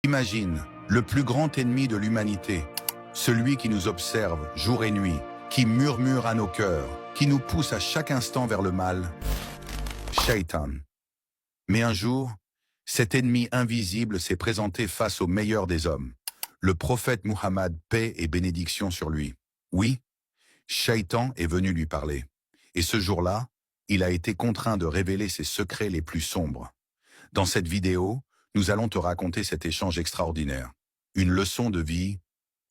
Imagine, le plus grand ennemi de l'humanité, celui qui nous observe jour et nuit, qui murmure à nos cœurs, qui nous pousse à chaque instant vers le mal, Shaitan. Mais un jour, cet ennemi invisible s'est présenté face au meilleur des hommes, le prophète Muhammad, paix et bénédiction sur lui. Oui, Shaitan est venu lui parler. Et ce jour-là, il a été contraint de révéler ses secrets les plus sombres. Dans cette vidéo, nous allons te raconter cet échange extraordinaire. Une leçon de vie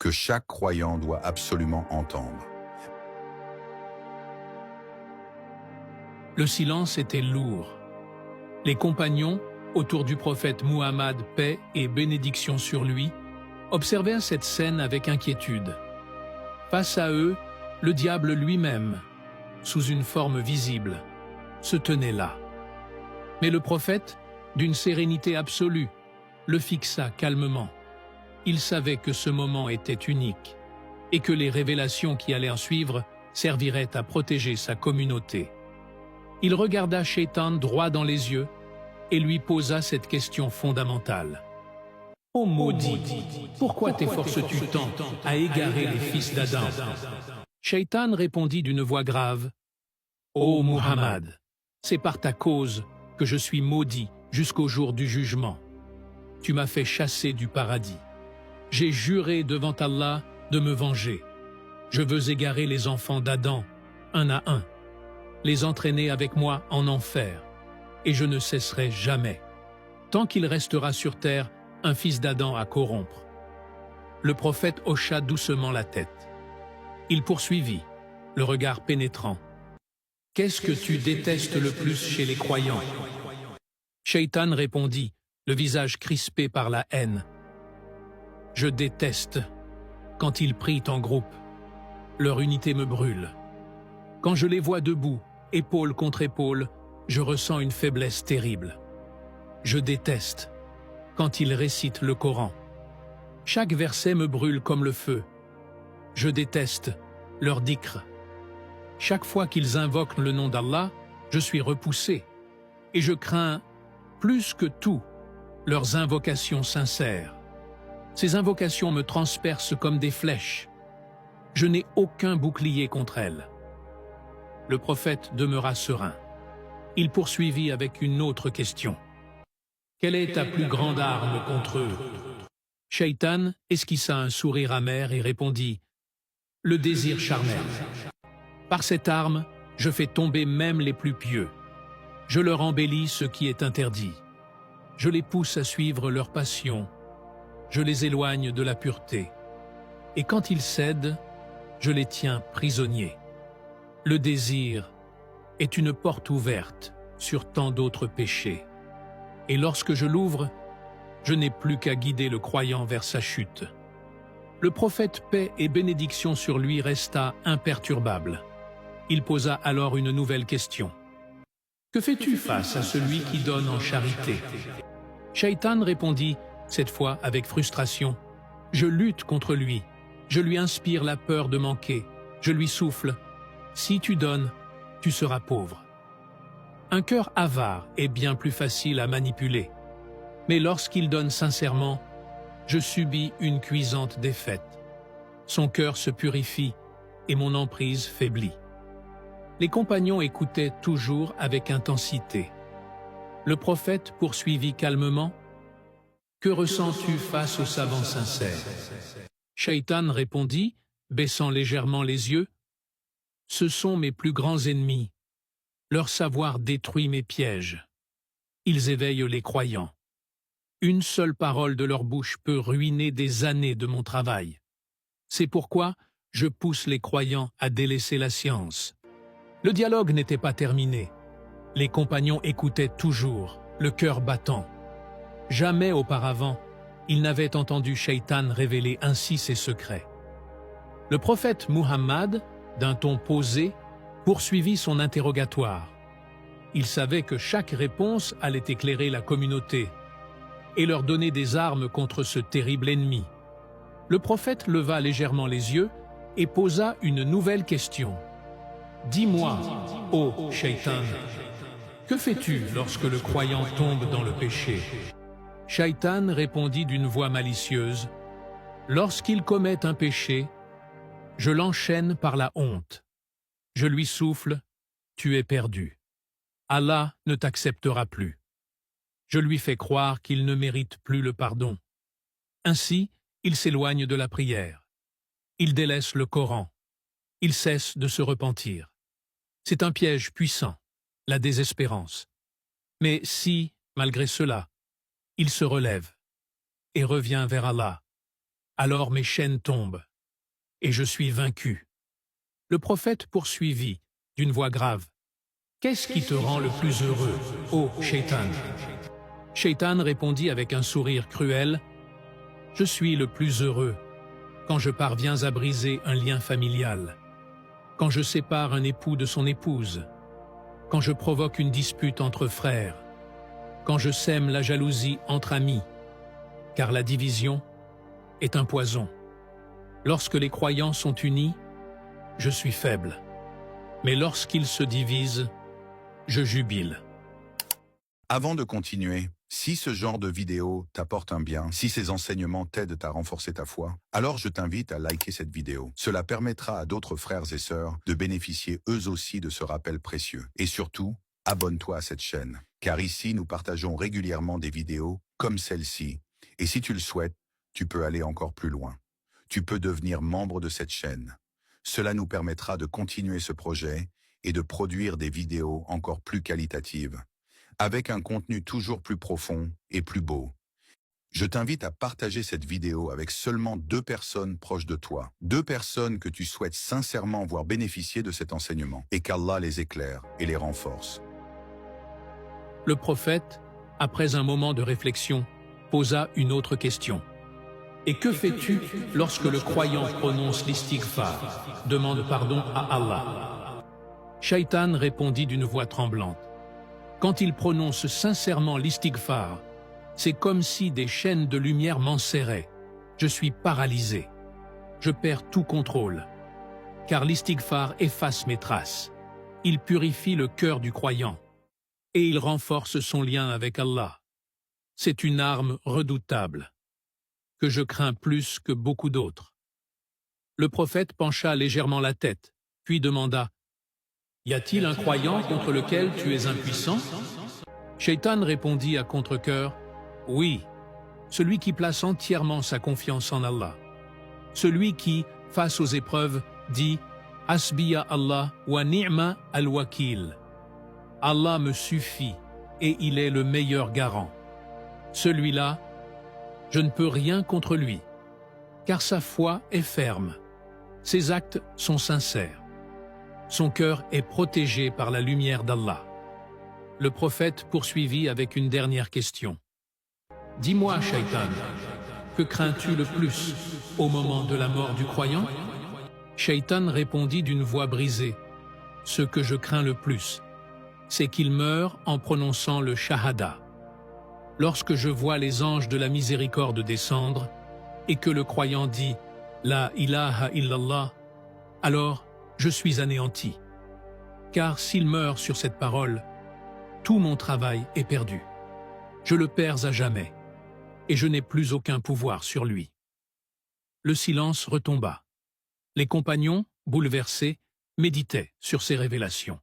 que chaque croyant doit absolument entendre. Le silence était lourd. Les compagnons, autour du prophète Muhammad, paix et bénédiction sur lui, observèrent cette scène avec inquiétude. Face à eux, le diable lui-même, sous une forme visible, se tenait là. Mais le prophète, d'une sérénité absolue, le fixa calmement. Il savait que ce moment était unique et que les révélations qui allaient en suivre serviraient à protéger sa communauté. Il regarda Shaitan droit dans les yeux et lui posa cette question fondamentale. « Ô maudit, pourquoi t'efforces-tu tant à égarer les fils d'Adam » Shaitan répondit d'une voix grave. « Ô Muhammad, c'est par ta cause que je suis maudit jusqu'au jour du jugement. Tu m'as fait chasser du paradis. J'ai juré devant Allah de me venger. Je veux égarer les enfants d'Adam, un à un, les entraîner avec moi en enfer, et je ne cesserai jamais, tant qu'il restera sur terre un fils d'Adam à corrompre. » Le prophète hocha doucement la tête. Il poursuivit, le regard pénétrant. « Qu'est-ce que tu détestes le plus chez les croyants ?» Shaitan répondit, le visage crispé par la haine. « Je déteste quand ils prient en groupe. Leur unité me brûle. Quand je les vois debout, épaule contre épaule, je ressens une faiblesse terrible. Je déteste quand ils récitent le Coran. Chaque verset me brûle comme le feu. Je déteste leur dhikr. Chaque fois qu'ils invoquent le nom d'Allah, je suis repoussé, et je crains plus que tout leurs invocations sincères. Ces invocations me transpercent comme des flèches. Je n'ai aucun bouclier contre elles. » Le prophète demeura serein. Il poursuivit avec une autre question. « Quelle est ta plus grande arme contre eux ?» Shaitan esquissa un sourire amer et répondit « Le désir charnel. Par cette arme, je fais tomber même les plus pieux. Je leur embellis ce qui est interdit. Je les pousse à suivre leur passion. Je les éloigne de la pureté. Et quand ils cèdent, je les tiens prisonniers. Le désir est une porte ouverte sur tant d'autres péchés. Et lorsque je l'ouvre, je n'ai plus qu'à guider le croyant vers sa chute. » Le prophète, paix et bénédiction sur lui, resta imperturbable. Il posa alors une nouvelle question. « Que fais-tu face à celui qui donne en charité ?» Shaitan répondit, cette fois avec frustration. « Je lutte contre lui. Je lui inspire la peur de manquer. Je lui souffle. Si tu donnes, tu seras pauvre. » Un cœur avare est bien plus facile à manipuler. Mais lorsqu'il donne sincèrement, je subis une cuisante défaite. Son cœur se purifie et mon emprise faiblit. Les compagnons écoutaient toujours avec intensité. Le prophète poursuivit calmement. « Que ressens-tu face aux savants sincères ?» Shaitan répondit, baissant légèrement les yeux. « Ce sont mes plus grands ennemis. Leur savoir détruit mes pièges. Ils éveillent les croyants. Une seule parole de leur bouche peut ruiner des années de mon travail. C'est pourquoi je pousse les croyants à délaisser la science. » Le dialogue n'était pas terminé. Les compagnons écoutaient toujours, le cœur battant. Jamais auparavant, ils n'avaient entendu Shaitan révéler ainsi ses secrets. Le prophète Muhammad, d'un ton posé, poursuivit son interrogatoire. Il savait que chaque réponse allait éclairer la communauté et leur donner des armes contre ce terrible ennemi. Le prophète leva légèrement les yeux et posa une nouvelle question. « Dis-moi, ô Shaitan, que fais-tu lorsque le croyant tombe dans le péché ?» Shaitan répondit d'une voix malicieuse, « Lorsqu'il commet un péché, je l'enchaîne par la honte. Je lui souffle, « Tu es perdu. Allah ne t'acceptera plus. » Je lui fais croire qu'il ne mérite plus le pardon. Ainsi, il s'éloigne de la prière. Il délaisse le Coran. Il cesse de se repentir. C'est un piège puissant, la désespérance. Mais si, malgré cela, il se relève et revient vers Allah, alors mes chaînes tombent et je suis vaincu. Le prophète poursuivit d'une voix grave, « Qu'est-ce qui te rend le plus heureux, ô Shaitan ?» Shaitan répondit avec un sourire cruel, « Je suis le plus heureux quand je parviens à briser un lien familial, quand je sépare un époux de son épouse, quand je provoque une dispute entre frères, quand je sème la jalousie entre amis, car la division est un poison. Lorsque les croyants sont unis, je suis faible, mais lorsqu'ils se divisent, je jubile. » Avant de continuer, si ce genre de vidéo t'apporte un bien, si ces enseignements t'aident à renforcer ta foi, alors je t'invite à liker cette vidéo. Cela permettra à d'autres frères et sœurs de bénéficier eux aussi de ce rappel précieux. Et surtout, abonne-toi à cette chaîne, car ici nous partageons régulièrement des vidéos comme celle-ci. Et si tu le souhaites, tu peux aller encore plus loin. Tu peux devenir membre de cette chaîne. Cela nous permettra de continuer ce projet et de produire des vidéos encore plus qualitatives, avec un contenu toujours plus profond et plus beau. Je t'invite à partager cette vidéo avec seulement 2 personnes proches de toi, 2 personnes que tu souhaites sincèrement voir bénéficier de cet enseignement, et qu'Allah les éclaire et les renforce. Le prophète, après un moment de réflexion, posa une autre question. « Et que fais-tu lorsque le croyant prononce l'istighfar, demande pardon à Allah ?» Shaitan répondit d'une voix tremblante. Quand il prononce sincèrement l'istighfar, c'est comme si des chaînes de lumière m'enserraient. Je suis paralysé. Je perds tout contrôle. Car l'istighfar efface mes traces. Il purifie le cœur du croyant. Et il renforce son lien avec Allah. C'est une arme redoutable, que je crains plus que beaucoup d'autres. Le prophète pencha légèrement la tête, puis demanda, « Y a-t-il un croyant contre lequel tu es impuissant ?» Shaitan répondit à contre-cœur, « Oui, celui qui place entièrement sa confiance en Allah. Celui qui, face aux épreuves, dit « Hasbiya Allah wa ni'ma al-wakil » « Allah me suffit et il est le meilleur garant. » Celui-là, je ne peux rien contre lui, car sa foi est ferme, ses actes sont sincères. Son cœur est protégé par la lumière d'Allah. Le prophète poursuivit avec une dernière question. « Dis-moi, Shaitan, que crains-tu le plus au moment de la mort du croyant ?» Shaitan répondit d'une voix brisée. « Ce que je crains le plus, c'est qu'il meure en prononçant le shahada. Lorsque je vois les anges de la miséricorde descendre et que le croyant dit « La ilaha illallah », alors je suis anéanti. Car s'il meurt sur cette parole, tout mon travail est perdu. Je le perds à jamais, et je n'ai plus aucun pouvoir sur lui. » Le silence retomba. Les compagnons, bouleversés, méditaient sur ces révélations.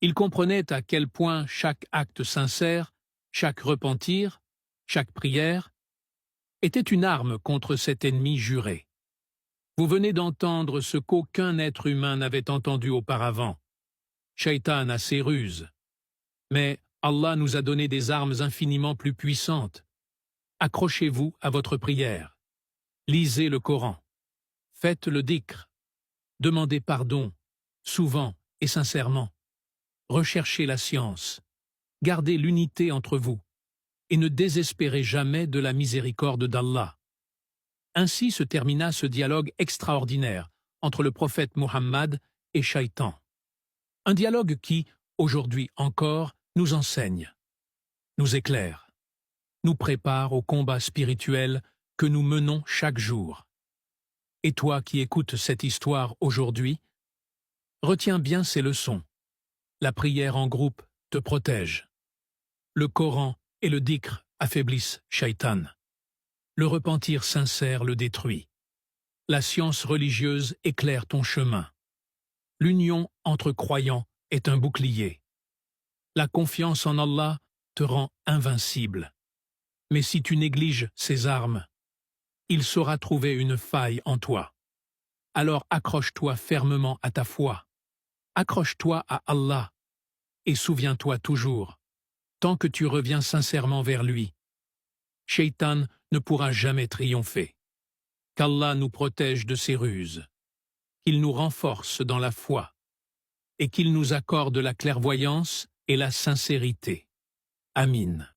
Ils comprenaient à quel point chaque acte sincère, chaque repentir, chaque prière, était une arme contre cet ennemi juré. Vous venez d'entendre ce qu'aucun être humain n'avait entendu auparavant. Shaitan a ses ruses. Mais Allah nous a donné des armes infiniment plus puissantes. Accrochez-vous à votre prière. Lisez le Coran. Faites le dhikr. Demandez pardon, souvent et sincèrement. Recherchez la science. Gardez l'unité entre vous. Et ne désespérez jamais de la miséricorde d'Allah. Ainsi se termina ce dialogue extraordinaire entre le prophète Muhammad et Shaitan. Un dialogue qui, aujourd'hui encore, nous enseigne, nous éclaire, nous prépare au combat spirituel que nous menons chaque jour. Et toi qui écoutes cette histoire aujourd'hui, retiens bien ces leçons. La prière en groupe te protège. Le Coran et le dhikr affaiblissent Shaitan. Le repentir sincère le détruit. La science religieuse éclaire ton chemin. L'union entre croyants est un bouclier. La confiance en Allah te rend invincible. Mais si tu négliges ses armes, il saura trouver une faille en toi. Alors accroche-toi fermement à ta foi. Accroche-toi à Allah et souviens-toi toujours, tant que tu reviens sincèrement vers lui, Shaitan ne pourra jamais triompher. Qu'Allah nous protège de ses ruses, qu'il nous renforce dans la foi et qu'il nous accorde la clairvoyance et la sincérité. Amin.